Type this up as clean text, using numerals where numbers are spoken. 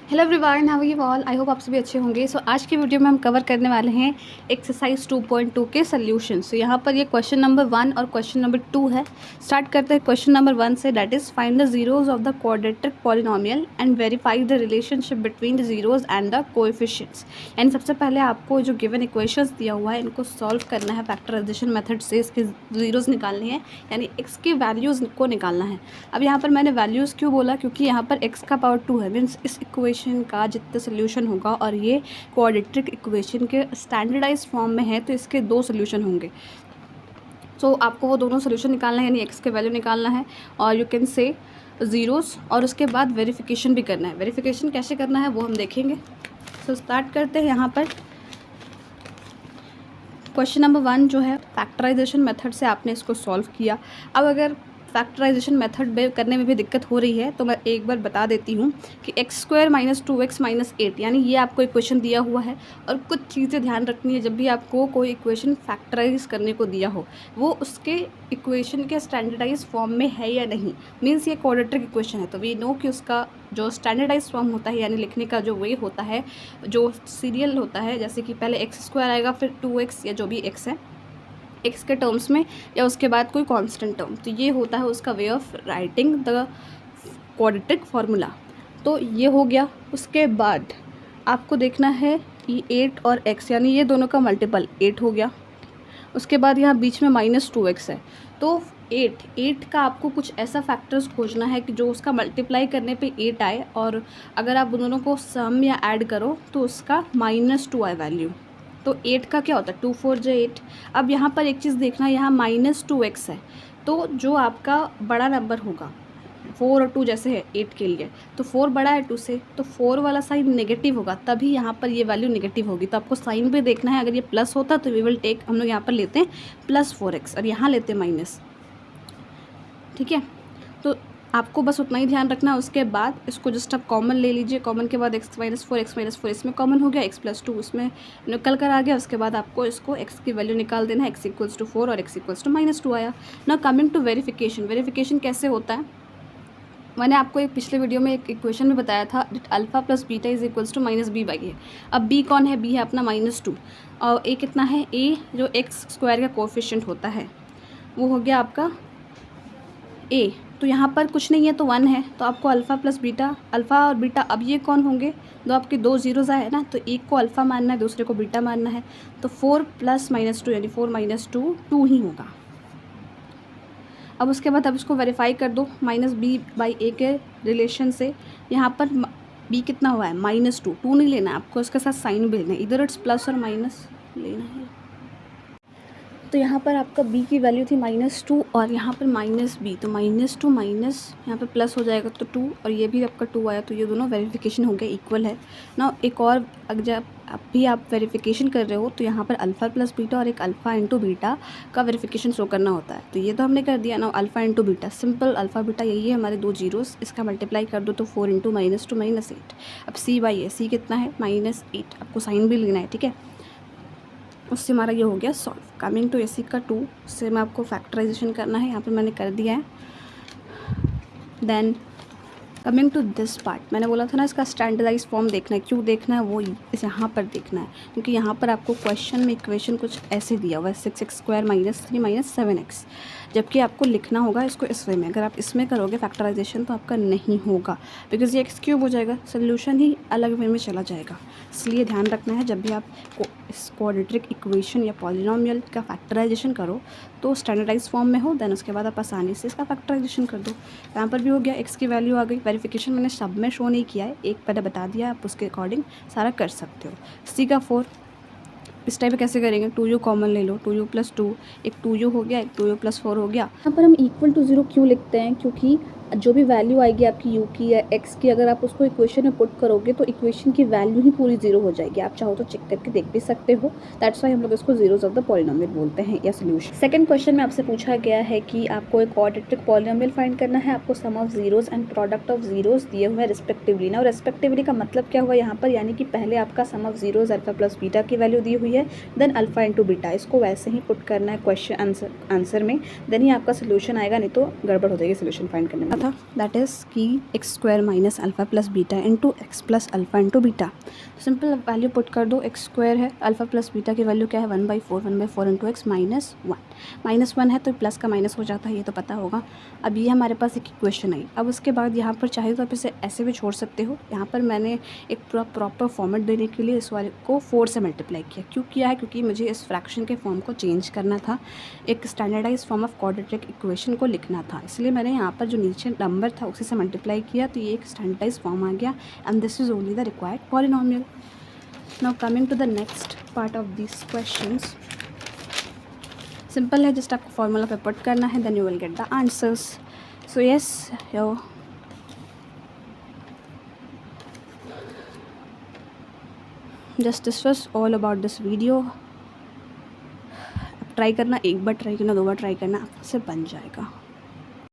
Hello everyone, how are you all. I hope आप सभी अच्छे होंगे। सो आज की वीडियो में हम कवर करने वाले हैं एक्सरसाइज 2.2 के सोल्यूशन। सो यहाँ पर ये क्वेश्चन नंबर 1 और क्वेश्चन नंबर 2 है। स्टार्ट करते हैं क्वेश्चन नंबर 1 से, that is find the zeros of the quadratic polynomial and verify the relationship between the zeros and the coefficients. यानी सबसे पहले आपको जो गिवन इक्वेशंस दिया हुआ है इनको सॉल्व करना है फैक्टराइजेशन मेथड से। इसके जीरोज निकालने हैं, यानी एक्स की वैल्यूज़ को निकालना है। अब यहाँ पर मैंने वैल्यूज़ क्यों बोला, क्योंकि यहाँ पर एक्स का पावर 2 है, मीन्स इस इक्वेशन का जितना सोल्यूशन होगा, और ये क्वाड्रेटिक इक्वेशन के स्टैंडर्डाइज फॉर्म में है तो इसके 2 सोल्यूशन होंगे। सो आपको वो दोनों सोल्यूशन निकालना है, यानी एक्स के वैल्यू निकालना है और यू कैन से ज़ीरोज़, और उसके बाद वेरिफिकेशन भी करना है। वेरिफिकेशन कैसे करना है वो हम देखेंगे। सो स्टार्ट करते हैं। यहाँ पर क्वेश्चन नंबर 1 जो है फैक्टराइजेशन मेथड से आपने इसको सॉल्व किया। अब अगर फैक्टराइजेशन मेथड करने में भी दिक्कत हो रही है तो मैं एक बार बता देती हूँ कि x² - 2x - 8, यानी ये आपको इक्वेशन दिया हुआ है। और कुछ चीज़ें ध्यान रखनी है, जब भी आपको कोई इक्वेशन फैक्टराइज करने को दिया हो वो उसके इक्वेशन के स्टैंडर्डाइज फॉर्म में है या नहीं। मीन्स ये क्वाड्रेटिक इक्वेशन है तो वी नो कि उसका जो स्टैंडर्डाइज फॉर्म होता है, यानी लिखने का जो वे होता है, जो सीरियल होता है, जैसे कि पहले x² आएगा, फिर 2x या जो भी x है एक्स के टर्म्स में, या उसके बाद कोई कांस्टेंट टर्म, तो ये होता है उसका way of writing the quadratic formula. तो ये हो गया। उसके बाद आपको देखना है कि 8 और x, यानी ये दोनों का मल्टीपल 8 हो गया। उसके बाद यहाँ बीच में -2x है, तो 8 का आपको कुछ ऐसा फैक्टर्स खोजना है कि जो उसका मल्टीप्लाई करने पे 8 आए, और अगर आप दोनों को सम या ऐड करो तो उसका -2 आए वैल्यू। तो 8 का क्या होता है, 2 4 = 8। अब यहाँ पर एक चीज़ देखना, यहाँ -2x है, तो जो आपका बड़ा नंबर होगा 4 और 2 जैसे है 8 के लिए, तो 4 बड़ा है 2 से, तो 4 वाला साइन नेगेटिव होगा, तभी यहाँ पर ये वैल्यू नेगेटिव होगी। तो आपको साइन भी देखना है। अगर ये प्लस होता तो वी विल टेक, हम लोग यहाँ पर लेते हैं +4x और यहाँ लेते हैं माइनस। ठीक है, तो आपको बस उतना ही ध्यान रखना है। उसके बाद इसको जस्ट आप कॉमन ले लीजिए। कॉमन के बाद x - 4 इसमें कॉमन हो गया, x + 2 इसमें निकल कर आ गया। उसके बाद आपको इसको x की वैल्यू निकाल देना है, x = 4 और x = -2 आया। Now coming to verification. Verification कैसे होता है, मैंने आपको एक पिछले वीडियो में एक इक्वेशन में बताया था, अल्फ़ा + बीटा = -b/a। अब b कौन है, b है अपना -2, और a कितना है, a जो x² का कोएफिशिएंट होता है वो हो गया आपका a। तो यहाँ पर कुछ नहीं है तो 1 है, तो आपको अल्फ़ा + बीटा, अल्फ़ा और बीटा, अब ये कौन होंगे, दो आपके 2 ज़ीरोज़ आए ना, तो एक को अल्फ़ा मानना है, दूसरे को बीटा मानना है। तो 4 + -2 यानी 4 - 2 2 ही होगा। अब उसके बाद अब इसको वेरीफाई कर दो -b/a के रिलेशन से। यहाँ पर b कितना हुआ है, -2, 2 नहीं लेना है आपको, इसके साथ साइन भी लेना है, इधर इट्स प्लस और माइनस लेना है। तो यहाँ पर आपका b की वैल्यू थी -2 और यहाँ पर -b, तो -2 माइनस यहाँ पर प्लस हो जाएगा तो 2, और ये भी आपका 2 आया, तो ये दोनों वेरिफिकेशन हो गए, इक्वल है ना। एक और, जब भी आप वेरिफिकेशन कर रहे हो तो यहाँ पर अल्फ़ा + बीटा और एक अल्फ़ा × बीटा का वेरिफिकेशन शो करना होता है। तो ये तो हमने कर दिया ना, alpha × beta, simple alpha beta यही है हमारे 2 ज़ीरोज़, इसका मल्टीप्लाई कर दो तो 4 × -2 - 8। अब c/a, c कितना है, -8, आपको साइन भी लेना है। ठीक है, उससे हमारा ये हो गया सॉल्व। कमिंग टू ac का 2 से मैं आपको फैक्टराइजेशन करना है, यहाँ पे मैंने कर दिया है। Then coming to this part, मैंने बोला था ना इसका स्टैंडर्डाइज फॉर्म देखना है। क्यों देखना है, वो इस यहाँ पर देखना है, क्योंकि यहाँ पर आपको क्वेश्चन में इक्वेशन कुछ ऐसे दिया हुआ है 6x² - 3 - 7x, जबकि आपको लिखना होगा इसको इस वे में। अगर आप इसमें करोगे फैक्टराइजेशन तो आपका नहीं होगा, बिकॉज ये x³ हो जाएगा, सोल्यूशन ही अलग वे में चला जाएगा। इसलिए ध्यान रखना है, जब भी आप इस क्वाड्रेटिक इक्वेशन या पॉलिनोमियल का फैक्टराइजेशन करो तो स्टैंडर्डाइज फॉर्म में हो, देन उसके बाद आप आसानी से इसका फैक्टराइजेशन कर दो। यहाँ पर भी हो गया, x की वैल्यू आ गई। वेरिफिकेशन मैंने सब में शो नहीं किया है, एक पहले बता दिया, आप उसके अकॉर्डिंग सारा कर सकते हो। c का 4 इस टाइप कैसे करेंगे, 2u कॉमन ले लो, 2u + 2, एक 2u हो गया, एक 2u + 4 हो गया। यहाँ पर हम = 0 क्यों लिखते हैं, क्योंकि जो भी वैल्यू आएगी आपकी u की या x की, अगर आप उसको इक्वेशन में पुट करोगे तो इक्वेशन की वैल्यू ही पूरी 0 हो जाएगी। आप चाहो तो चेक करके देख भी सकते हो, दैट्स वाई हम लोग इसको जीरोज ऑफ द पॉलिनोमियल बोलते हैं या सोल्यूशन। सेकंड क्वेश्चन में आपसे पूछा गया है कि आपको एक क्वाड्रेटिक पॉलिनोमियल फाइंड करना है, आपको sum of zeros and product of zeros दिए हुए हैं रिस्पेक्टिवली। ना रेस्पेक्टिवली का मतलब क्या हुआ यहाँ पर, यानी कि पहले आपका सम ऑफ जीरोज अल्फा + बीटा की वैल्यू दी हुई है, देन अल्फा × बीटा, इसको वैसे ही पुट करना है क्वेश्चन आंसर में, देन ही आपका सोल्यूशन आएगा, नहीं तो गड़बड़ हो जाएगी सोल्यूशन फाइंड करने में। क्या था, दैट इज़ कि x square minus alpha plus beta into x plus alpha into beta. तो सिंपल वैल्यू पुट कर दो, एक्स स्क्वायर है, अल्फ़ा प्लस बीटा की वैल्यू क्या है 1/4 इंटू एक्स -1 है, तो प्लस का माइनस हो जाता है, ये तो पता होगा। अब ये हमारे पास एक इक्वेशन आई। अब उसके बाद यहाँ पर चाहे तो आप इसे ऐसे भी छोड़ सकते हो। यहाँ पर मैंने एक पूरा प्रॉपर फॉर्मेट देने के लिए इस वाले को 4 से मल्टीप्लाई किया। क्यों किया है? क्योंकि मुझे इस फ्रैक्शन के फॉर्म को चेंज करना था, एक standardize form of quadratic equation को लिखना था, इसलिए मैंने यहाँ पर जो नीचे नंबर था उसी से मल्टीप्लाई किया, तो ये एक स्टैंडर्डाइज फॉर्म आ गया and this is only the required polynomial. Now coming to the next part of this questions, simple है, जस्ट आपको फॉर्मूला पे पुट करना है, then you will get the answers. So yes yo just this was all about this video. Try करना, एक बार try करना, 2 बार try करना, आपसे बन जाएगा।